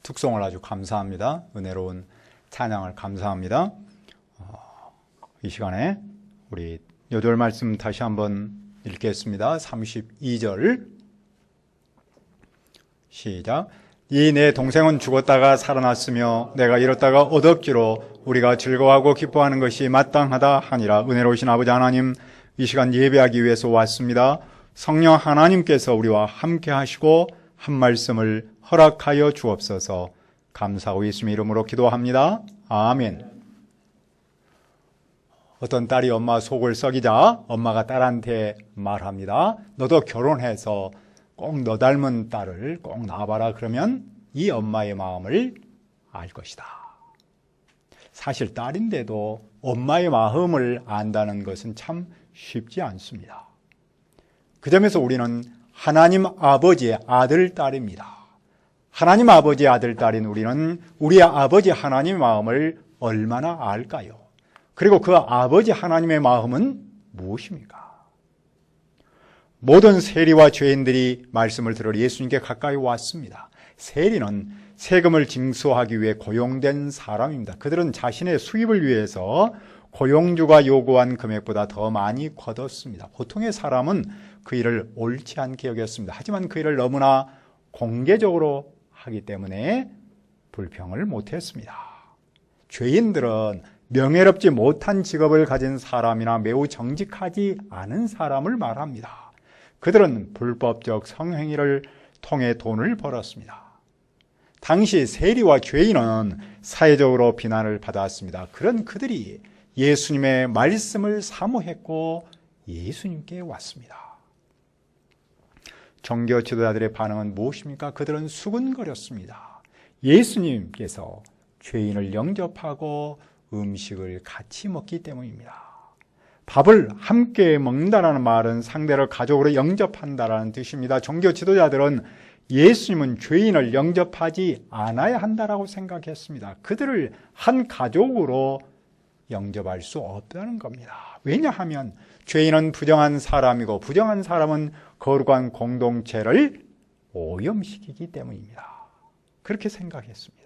특송을 아주 감사합니다. 은혜로운 찬양을 감사합니다. 이 시간에 우리 요절 말씀 다시 한번 읽겠습니다. 32절 시작. 이 내 동생은 죽었다가 살아났으며 내가 잃었다가 얻었기로 우리가 즐거워하고 기뻐하는 것이 마땅하다 하니라. 은혜로우신 아버지 하나님, 이 시간 예배하기 위해서 왔습니다. 성령 하나님께서 우리와 함께 하시고 한 말씀을 허락하여 주옵소서. 감사하고 예수님의 이름으로 기도합니다. 아멘. 어떤 딸이 엄마 속을 썩이자 엄마가 딸한테 말합니다. 너도 결혼해서 꼭 너 닮은 딸을 꼭 낳아봐라. 그러면 이 엄마의 마음을 알 것이다. 사실 딸인데도 엄마의 마음을 안다는 것은 참 쉽지 않습니다. 그 점에서 우리는 하나님 아버지의 아들, 딸입니다. 하나님 아버지의 아들, 딸인 우리는 우리의 아버지 하나님의 마음을 얼마나 알까요? 그리고 그 아버지 하나님의 마음은 무엇입니까? 모든 세리와 죄인들이 말씀을 들으러 예수님께 가까이 왔습니다. 세리는 세금을 징수하기 위해 고용된 사람입니다. 그들은 자신의 수입을 위해서 고용주가 요구한 금액보다 더 많이 거뒀습니다. 보통의 사람은 그 일을 옳지 않게 여겼습니다. 하지만 그 일을 너무나 공개적으로 하기 때문에 불평을 못했습니다. 죄인들은 명예롭지 못한 직업을 가진 사람이나 매우 정직하지 않은 사람을 말합니다. 그들은 불법적 성행위를 통해 돈을 벌었습니다. 당시 세리와 죄인은 사회적으로 비난을 받았습니다. 그런 그들이 예수님의 말씀을 사모했고 예수님께 왔습니다. 종교 지도자들의 반응은 무엇입니까? 그들은 수근거렸습니다. 예수님께서 죄인을 영접하고 음식을 같이 먹기 때문입니다. 밥을 함께 먹는다는 말은 상대를 가족으로 영접한다는 뜻입니다. 종교 지도자들은 예수님은 죄인을 영접하지 않아야 한다고 생각했습니다. 그들을 한 가족으로 영접할 수 없다는 겁니다. 왜냐하면 죄인은 부정한 사람이고 부정한 사람은 거룩한 공동체를 오염시키기 때문입니다. 그렇게 생각했습니다.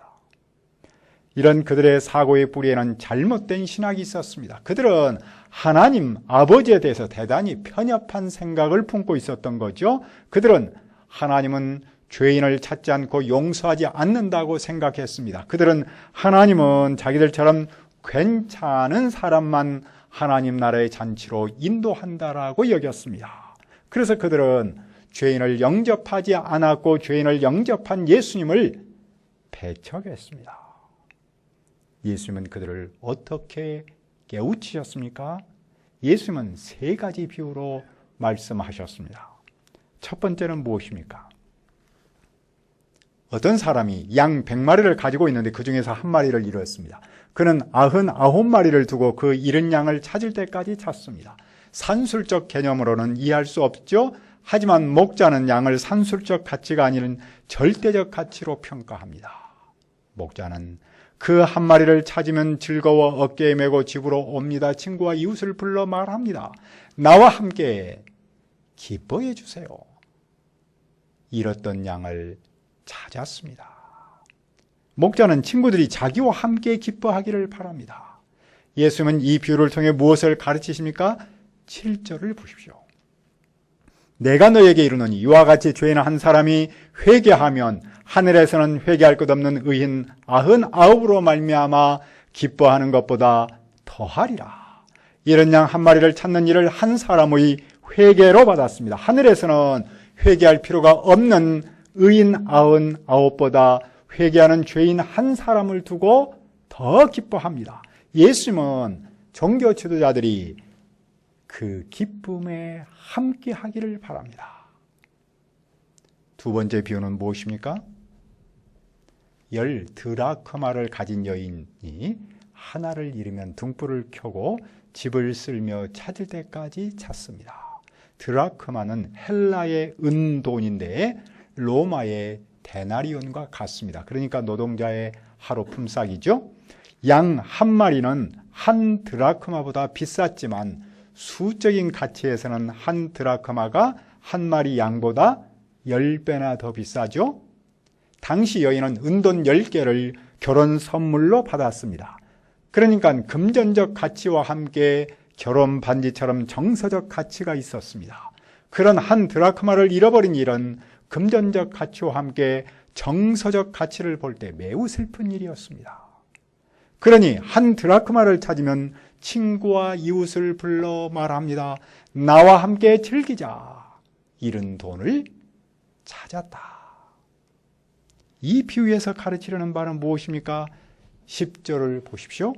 이런 그들의 사고의 뿌리에는 잘못된 신학이 있었습니다. 그들은 하나님 아버지에 대해서 대단히 편협한 생각을 품고 있었던 거죠. 그들은 하나님은 죄인을 찾지 않고 용서하지 않는다고 생각했습니다. 그들은 하나님은 자기들처럼 괜찮은 사람만 하나님 나라의 잔치로 인도한다라고 여겼습니다. 그래서 그들은 죄인을 영접하지 않았고 죄인을 영접한 예수님을 배척했습니다. 예수님은 그들을 어떻게 깨우치셨습니까? 예수님은 세 가지 비유로 말씀하셨습니다. 첫 번째는 무엇입니까? 어떤 사람이 양 100마리를 가지고 있는데 그 중에서 한 마리를 잃었습니다. 그는 99마리를 두고 그 잃은 양을 찾을 때까지 찾습니다. 산술적 개념으로는 이해할 수 없죠. 하지만 목자는 양을 산술적 가치가 아닌 절대적 가치로 평가합니다. 목자는 그 한 마리를 찾으면 즐거워 어깨에 메고 집으로 옵니다. 친구와 이웃을 불러 말합니다. 나와 함께 기뻐해 주세요. 잃었던 양을 찾았습니다. 목자는 친구들이 자기와 함께 기뻐하기를 바랍니다. 예수님은 이 비유를 통해 무엇을 가르치십니까? 7절을 보십시오. 내가 너에게 이르노니 이와 같이 죄인 한 사람이 회개하면 하늘에서는 회개할 것 없는 의인 99으로 말미암아 기뻐하는 것보다 더하리라. 이런 양 한 마리를 찾는 일을 한 사람의 회개로 받았습니다. 하늘에서는 회개할 필요가 없는 의인 99보다 회개하는 죄인 한 사람을 두고 더 기뻐합니다. 예수님은 종교 지도자들이 그 기쁨에 함께 하기를 바랍니다. 두 번째 비유는 무엇입니까? 10 드라크마를 가진 여인이 하나를 잃으면 등불을 켜고 집을 쓸며 찾을 때까지 찾습니다. 드라크마는 헬라의 은돈인데 로마의 데나리온과 같습니다. 그러니까 노동자의 하루 품삯이죠. 양 한 마리는 한 드라크마보다 비쌌지만 수적인 가치에서는 한 드라크마가 한 마리 양보다 10배나 더 비싸죠. 당시 여인은 은돈 10개를 결혼 선물로 받았습니다. 그러니까 금전적 가치와 함께 결혼 반지처럼 정서적 가치가 있었습니다. 그런 한 드라크마를 잃어버린 일은 금전적 가치와 함께 정서적 가치를 볼 때 매우 슬픈 일이었습니다. 그러니 한 드라크마를 찾으면 친구와 이웃을 불러 말합니다. 나와 함께 즐기자. 잃은 돈을 찾았다. 이 비유에서 가르치려는 바는 무엇입니까? 10절을 보십시오.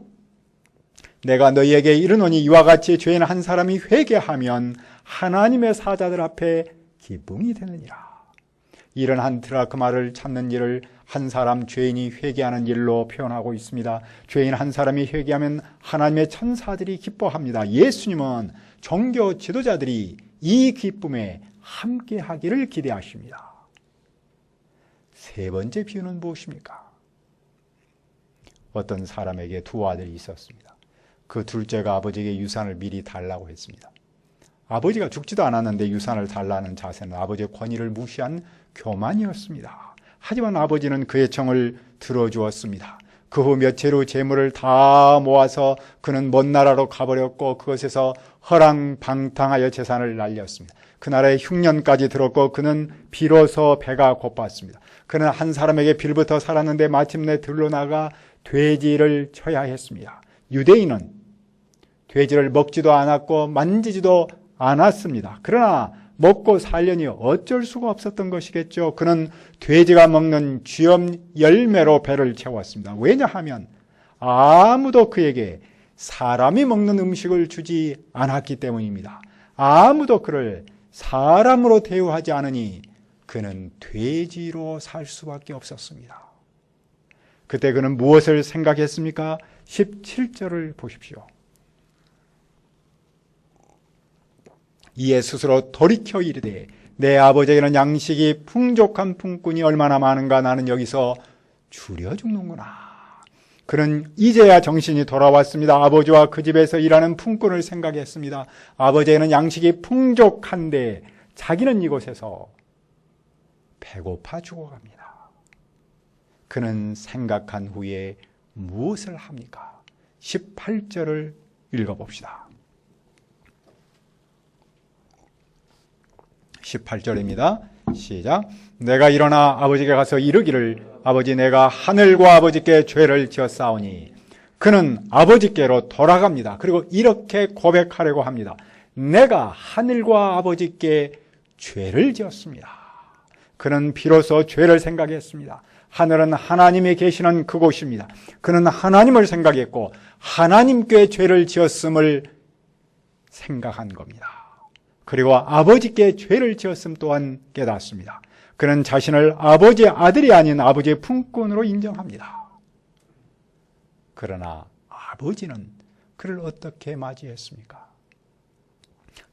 내가 너희에게 이르노니 이와 같이 죄인 한 사람이 회개하면 하나님의 사자들 앞에 기쁨이 되느니라. 이런 한 드라크마를 찾는 일을 한 사람 죄인이 회개하는 일로 표현하고 있습니다. 죄인 한 사람이 회개하면 하나님의 천사들이 기뻐합니다. 예수님은 종교 지도자들이 이 기쁨에 함께하기를 기대하십니다. 세 번째 비유는 무엇입니까? 어떤 사람에게 두 아들이 있었습니다. 그 둘째가 아버지에게 유산을 미리 달라고 했습니다. 아버지가 죽지도 않았는데 유산을 달라는 자세는 아버지의 권위를 무시한 교만이었습니다. 하지만 아버지는 그의 청을 들어주었습니다. 그 후 며칠 후 재물을 다 모아서 그는 먼 나라로 가버렸고 그것에서 허랑방탕하여 재산을 날렸습니다. 그 나라에 흉년까지 들었고 그는 비로소 배가 고팠습니다. 그는 한 사람에게 빌부터 살았는데 마침내 들로 나가 돼지를 쳐야 했습니다. 유대인은 돼지를 먹지도 않았고 만지지도 않았습니다. 그러나 먹고 살려니 어쩔 수가 없었던 것이겠죠. 그는 돼지가 먹는 쥐엄 열매로 배를 채웠습니다. 왜냐하면 아무도 그에게 사람이 먹는 음식을 주지 않았기 때문입니다. 아무도 그를 사람으로 대우하지 않으니 그는 돼지로 살 수밖에 없었습니다. 그때 그는 무엇을 생각했습니까? 17절을 보십시오. 이에 스스로 돌이켜 이르되 내 아버지에게는 양식이 풍족한 품꾼이 얼마나 많은가. 나는 여기서 줄여 죽는구나. 그는 이제야 정신이 돌아왔습니다. 아버지와 그 집에서 일하는 품꾼을 생각했습니다. 아버지에게는 양식이 풍족한데 자기는 이곳에서 배고파 죽어갑니다. 그는 생각한 후에 무엇을 합니까? 18절을 읽어봅시다. 18절입니다. 시작. 내가 일어나 아버지께 가서 이르기를 아버지 내가 하늘과 아버지께 죄를 지었사오니. 그는 아버지께로 돌아갑니다. 그리고 이렇게 고백하려고 합니다. 내가 하늘과 아버지께 죄를 지었습니다. 그는 비로소 죄를 생각했습니다. 하늘은 하나님이 계시는 그곳입니다. 그는 하나님을 생각했고 하나님께 죄를 지었음을 생각한 겁니다. 그리고 아버지께 죄를 지었음 또한 깨닫습니다. 그는 자신을 아버지의 아들이 아닌 아버지의 품꾼으로 인정합니다. 그러나 아버지는 그를 어떻게 맞이했습니까?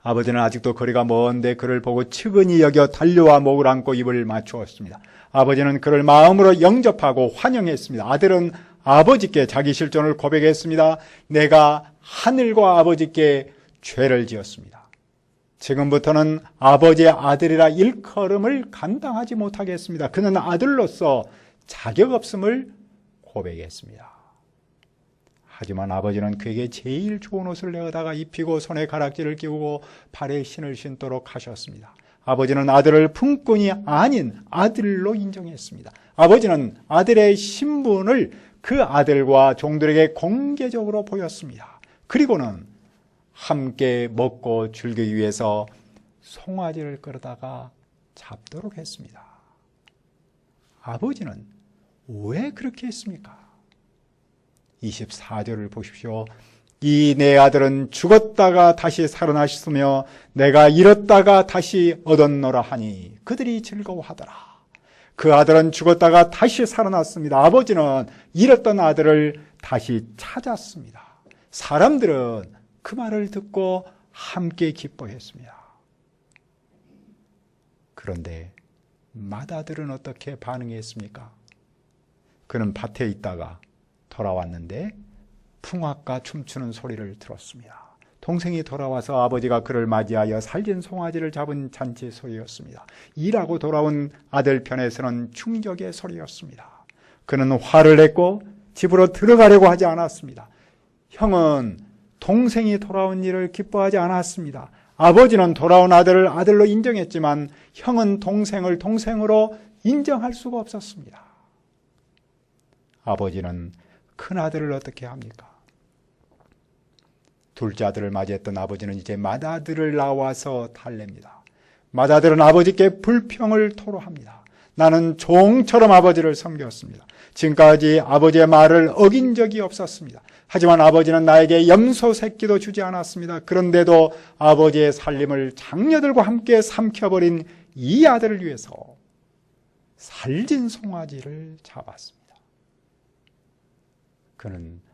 아버지는 아직도 거리가 먼데 그를 보고 측은히 여겨 달려와 목을 안고 입을 맞추었습니다. 아버지는 그를 마음으로 영접하고 환영했습니다. 아들은 아버지께 자기 실존을 고백했습니다. 내가 하늘과 아버지께 죄를 지었습니다. 지금부터는 아버지의 아들이라 일컬음을 감당하지 못하겠습니다. 그는 아들로서 자격 없음을 고백했습니다. 하지만 아버지는 그에게 제일 좋은 옷을 내어다가 입히고 손에 가락지를 끼우고 발에 신을 신도록 하셨습니다. 아버지는 아들을 품꾼이 아닌 아들로 인정했습니다. 아버지는 아들의 신분을 그 아들과 종들에게 공개적으로 보였습니다. 그리고는 함께 먹고 즐기기 위해서 송아지를 끌어다가 잡도록 했습니다. 아버지는 왜 그렇게 했습니까? 24절을 보십시오. 이 내 아들은 죽었다가 다시 살아나셨으며 내가 잃었다가 다시 얻었노라 하니 그들이 즐거워하더라. 그 아들은 죽었다가 다시 살아났습니다. 아버지는 잃었던 아들을 다시 찾았습니다. 사람들은 그 말을 듣고 함께 기뻐했습니다. 그런데 맏아들은 어떻게 반응했습니까? 그는 밭에 있다가 돌아왔는데 풍악과 춤추는 소리를 들었습니다. 동생이 돌아와서 아버지가 그를 맞이하여 살진 송아지를 잡은 잔치의 소리였습니다. 일하고 돌아온 아들 편에서는 충격의 소리였습니다. 그는 화를 냈고 집으로 들어가려고 하지 않았습니다. 형은 동생이 돌아온 일을 기뻐하지 않았습니다. 아버지는 돌아온 아들을 아들로 인정했지만 형은 동생을 동생으로 인정할 수가 없었습니다. 아버지는 큰아들을 어떻게 합니까? 둘째 아들을 맞이했던 아버지는 이제 맏아들을 낳아서 달랩니다. 맏아들은 아버지께 불평을 토로합니다. 나는 종처럼 아버지를 섬겼습니다. 지금까지 아버지의 말을 어긴 적이 없었습니다. 하지만 아버지는 나에게 염소 새끼도 주지 않았습니다. 그런데도 아버지의 살림을 장녀들과 함께 삼켜버린 이 아들을 위해서 살진 송아지를 잡았습니다. 그는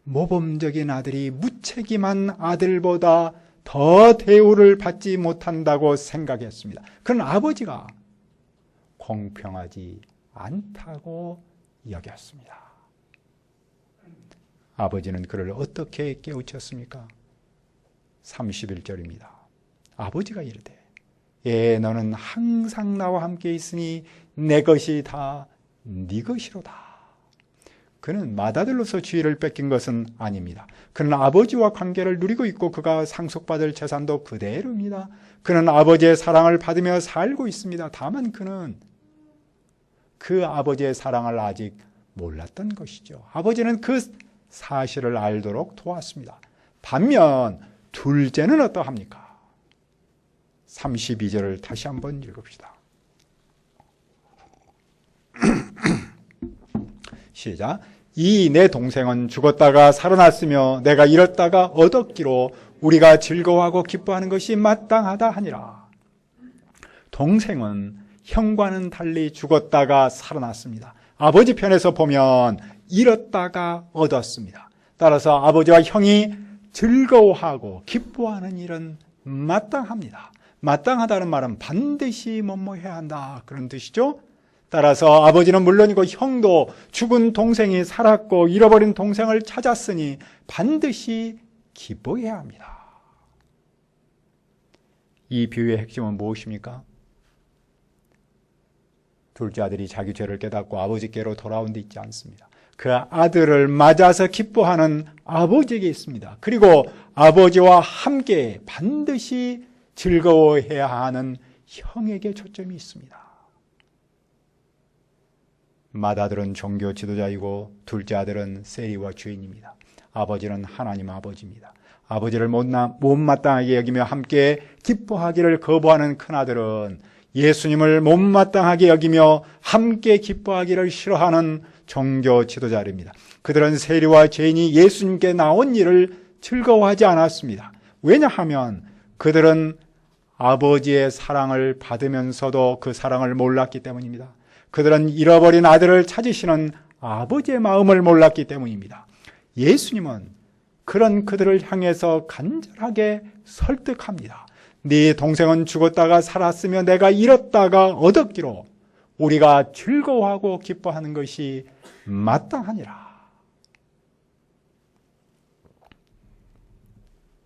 모범적인 아들이 무책임한 아들보다 더 대우를 받지 못한다고 생각했습니다. 그는 아버지가 공평하지 않다고 여겼습니다. 아버지는 그를 어떻게 깨우쳤습니까? 31절입니다. 아버지가 이르되 너는 항상 나와 함께 있으니 내 것이 다 네 것이로다. 그는 맏아들로서 지위를 뺏긴 것은 아닙니다. 그는 아버지와 관계를 누리고 있고 그가 상속받을 재산도 그대로입니다. 그는 아버지의 사랑을 받으며 살고 있습니다. 다만 그는 그 아버지의 사랑을 아직 몰랐던 것이죠. 아버지는 그 사실을 알도록 도왔습니다. 반면 둘째는 어떠합니까? 32절을 다시 한번 읽읍시다. 시작. 이 내 동생은 죽었다가 살아났으며 내가 잃었다가 얻었기로 우리가 즐거워하고 기뻐하는 것이 마땅하다 하니라. 동생은 형과는 달리 죽었다가 살아났습니다. 아버지 편에서 보면 잃었다가 얻었습니다. 따라서 아버지와 형이 즐거워하고 기뻐하는 일은 마땅합니다. 마땅하다는 말은 반드시 뭐뭐해야 한다 그런 뜻이죠. 따라서 아버지는 물론이고 형도 죽은 동생이 살았고 잃어버린 동생을 찾았으니 반드시 기뻐해야 합니다. 이 비유의 핵심은 무엇입니까? 둘째 아들이 자기 죄를 깨닫고 아버지께로 돌아온 데 있지 않습니다. 그 아들을 맞아서 기뻐하는 아버지에게 있습니다. 그리고 아버지와 함께 반드시 즐거워해야 하는 형에게 초점이 있습니다. 맏아들은 종교 지도자이고 둘째 아들은 세리와 주인입니다. 아버지는 하나님 아버지입니다. 아버지를 못마땅하게 여기며 함께 기뻐하기를 거부하는 큰아들은 예수님을 못마땅하게 여기며 함께 기뻐하기를 싫어하는 종교 지도자입니다. 그들은 세리와 죄인이 예수님께 나온 일을 즐거워하지 않았습니다. 왜냐하면 그들은 아버지의 사랑을 받으면서도 그 사랑을 몰랐기 때문입니다. 그들은 잃어버린 아들을 찾으시는 아버지의 마음을 몰랐기 때문입니다. 예수님은 그런 그들을 향해서 간절하게 설득합니다. 네 동생은 죽었다가 살았으며 내가 잃었다가 얻었기로 우리가 즐거워하고 기뻐하는 것이 마땅하니라.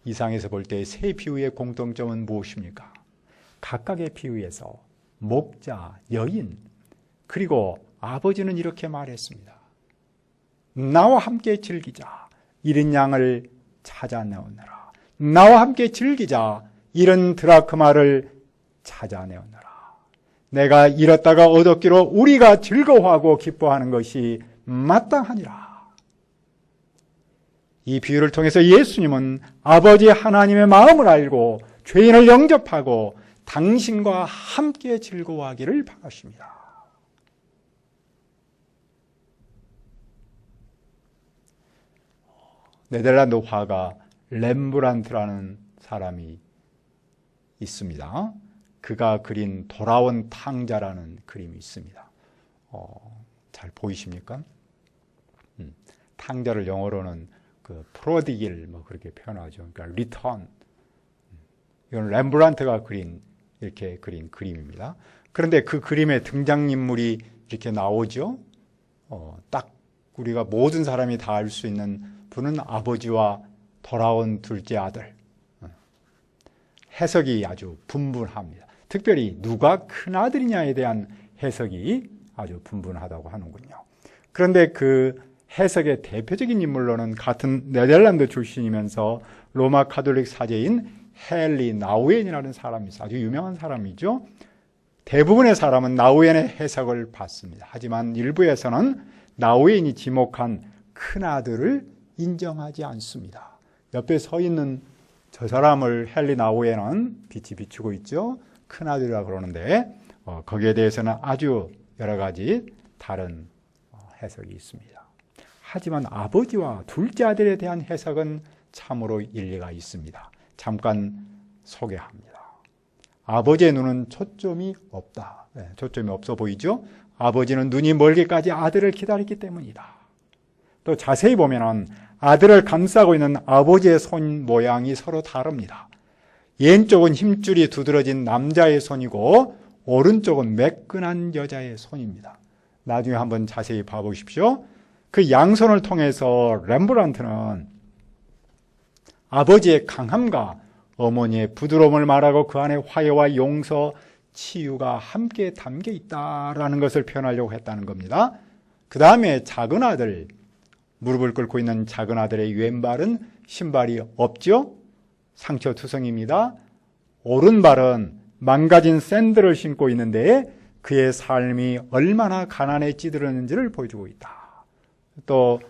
이상에서 볼 때 세 비유의 공통점은 무엇입니까? 각각의 비유에서 목자, 여인, 그리고 아버지는 이렇게 말했습니다. 나와 함께 즐기자. 잃은 양을 찾아내오너라. 나와 함께 즐기자. 잃은 드라크마를 찾아내오너라. 내가 잃었다가 얻었기로 우리가 즐거워하고 기뻐하는 것이 마땅하니라. 이 비유를 통해서 예수님은 아버지 하나님의 마음을 알고 죄인을 영접하고 당신과 함께 즐거워하기를 바라십니다. 네덜란드 화가 렘브란트라는 사람이 있습니다. 그가 그린 돌아온 탕자라는 그림이 있습니다. 잘 보이십니까? 탕자를 영어로는 그 프로디길 뭐 그렇게 표현하죠. 그러니까 리턴. 이건 렘브란트가 이렇게 그린 그림입니다. 그런데 그 그림의 등장인물이 이렇게 나오죠. 딱 우리가 모든 사람이 다 알 수 있는 분은 아버지와 돌아온 둘째 아들, 해석이 아주 분분합니다. 특별히 누가 큰아들이냐에 대한 해석이 아주 분분하다고 하는군요. 그런데 그 해석의 대표적인 인물로는 같은 네덜란드 출신이면서 로마 가톨릭 사제인 헨리 나우엔이라는 사람이 있어요. 아주 유명한 사람이죠. 대부분의 사람은 나우엔의 해석을 받습니다. 하지만 일부에서는 나우엔이 지목한 큰아들을 인정하지 않습니다. 옆에 서 있는 저 사람을 헨리 나우엔은 빛이 비추고 있죠. 큰아들이라고 그러는데 거기에 대해서는 아주 여러 가지 다른 해석이 있습니다. 하지만 아버지와 둘째 아들에 대한 해석은 참으로 일리가 있습니다. 잠깐 소개합니다. 아버지의 눈은 초점이 없다. 초점이 없어 보이죠? 아버지는 눈이 멀기까지 아들을 기다렸기 때문이다. 또 자세히 보면 아들을 감싸고 있는 아버지의 손 모양이 서로 다릅니다. 왼쪽은 힘줄이 두드러진 남자의 손이고 오른쪽은 매끈한 여자의 손입니다. 나중에 한번 자세히 봐보십시오. 그 양손을 통해서 렘브란트는 아버지의 강함과 어머니의 부드러움을 말하고 그 안에 화해와 용서, 치유가 함께 담겨 있다라는 것을 표현하려고 했다는 겁니다. 그 다음에 작은 아들, 무릎을 꿇고 있는 작은 아들의 왼발은 신발이 없죠? 상처투성입니다. 오른발은 망가진 샌들을 신고 있는데 그의 삶이 얼마나 가난에 찌들었는지를 보여주고 있다. 또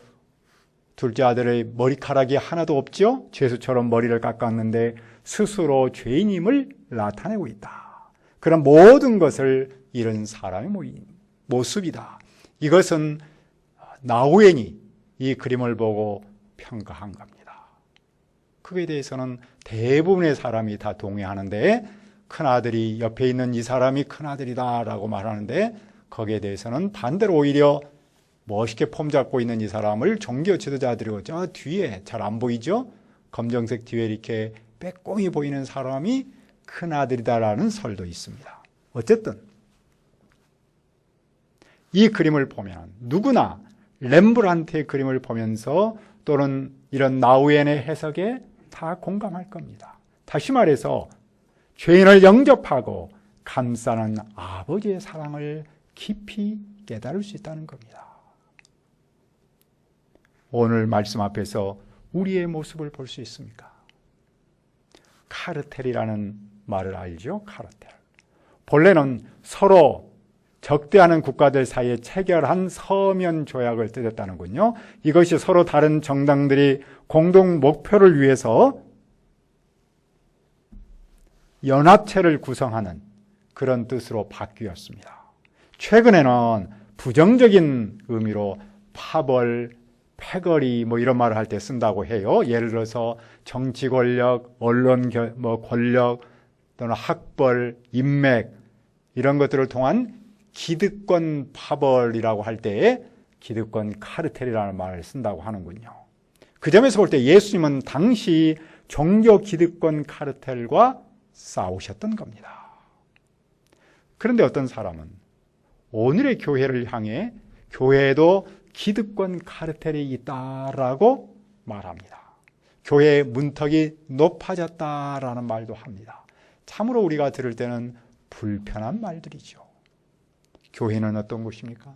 둘째 아들의 머리카락이 하나도 없죠? 죄수처럼 머리를 깎았는데 스스로 죄인임을 나타내고 있다. 그런 모든 것을 잃은 사람의 모습이다. 이것은 나우엔이 이 그림을 보고 평가한 겁니다. 그에 대해서는 대부분의 사람이 다 동의하는데 큰아들이 옆에 있는 이 사람이 큰아들이다 라고 말하는데 거기에 대해서는 반대로 오히려 멋있게 폼 잡고 있는 이 사람을 종교 지도자들이고 저 뒤에 잘 안 보이죠? 검정색 뒤에 이렇게 빼꼼히 보이는 사람이 큰아들이다라는 설도 있습니다. 어쨌든 이 그림을 보면 누구나 렘브란트의 그림을 보면서 또는 이런 나우엔의 해석에 다 공감할 겁니다. 다시 말해서 죄인을 영접하고 감싸는 아버지의 사랑을 깊이 깨달을 수 있다는 겁니다. 오늘 말씀 앞에서 우리의 모습을 볼 수 있습니까? 카르텔이라는 말을 알죠? 카르텔. 본래는 서로 적대하는 국가들 사이에 체결한 서면 조약을 뜻했다는군요. 이것이 서로 다른 정당들이 공동 목표를 위해서 연합체를 구성하는 그런 뜻으로 바뀌었습니다. 최근에는 부정적인 의미로 파벌, 패거리 이런 말을 할 때 쓴다고 해요. 예를 들어서 정치 권력, 언론 권력 또는 학벌, 인맥 이런 것들을 통한 기득권 파벌이라고 할 때에 기득권 카르텔이라는 말을 쓴다고 하는군요. 그 점에서 볼 때 예수님은 당시 종교 기득권 카르텔과 싸우셨던 겁니다. 그런데 어떤 사람은 오늘의 교회를 향해 교회에도 기득권 카르텔이 있다라고 말합니다. 교회의 문턱이 높아졌다라는 말도 합니다. 참으로 우리가 들을 때는 불편한 말들이죠. 교회는 어떤 곳입니까?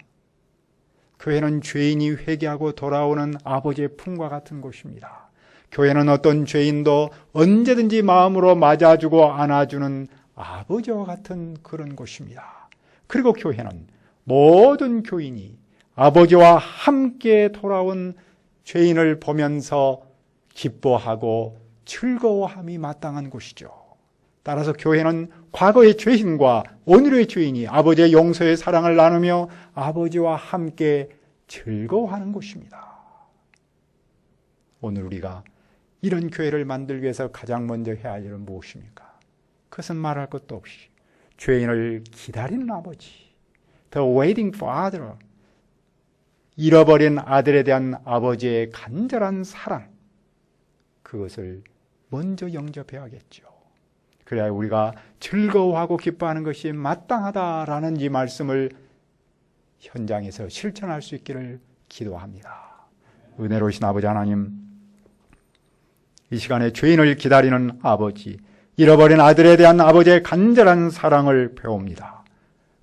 교회는 죄인이 회개하고 돌아오는 아버지의 품과 같은 곳입니다. 교회는 어떤 죄인도 언제든지 마음으로 맞아주고 안아주는 아버지와 같은 그런 곳입니다. 그리고 교회는 모든 교인이 아버지와 함께 돌아온 죄인을 보면서 기뻐하고 즐거워함이 마땅한 곳이죠. 따라서 교회는 과거의 죄인과 오늘의 죄인이 아버지의 용서의 사랑을 나누며 아버지와 함께 즐거워하는 곳입니다. 오늘 우리가 이런 교회를 만들기 위해서 가장 먼저 해야 할 일은 무엇입니까? 그것은 말할 것도 없이 죄인을 기다리는 아버지, The waiting father, 잃어버린 아들에 대한 아버지의 간절한 사랑, 그것을 먼저 영접해야겠죠. 그래야 우리가 즐거워하고 기뻐하는 것이 마땅하다라는 이 말씀을 현장에서 실천할 수 있기를 기도합니다. 은혜로우신 아버지 하나님, 이 시간에 죄인을 기다리는 아버지, 잃어버린 아들에 대한 아버지의 간절한 사랑을 배웁니다.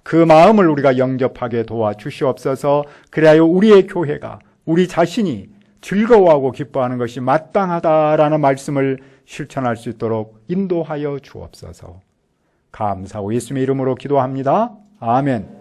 그 마음을 우리가 영접하게 도와주시옵소서. 그래야 우리의 교회가, 우리 자신이 즐거워하고 기뻐하는 것이 마땅하다라는 말씀을 실천할 수 있도록 인도하여 주옵소서. 감사하고 예수님의 이름으로 기도합니다. 아멘.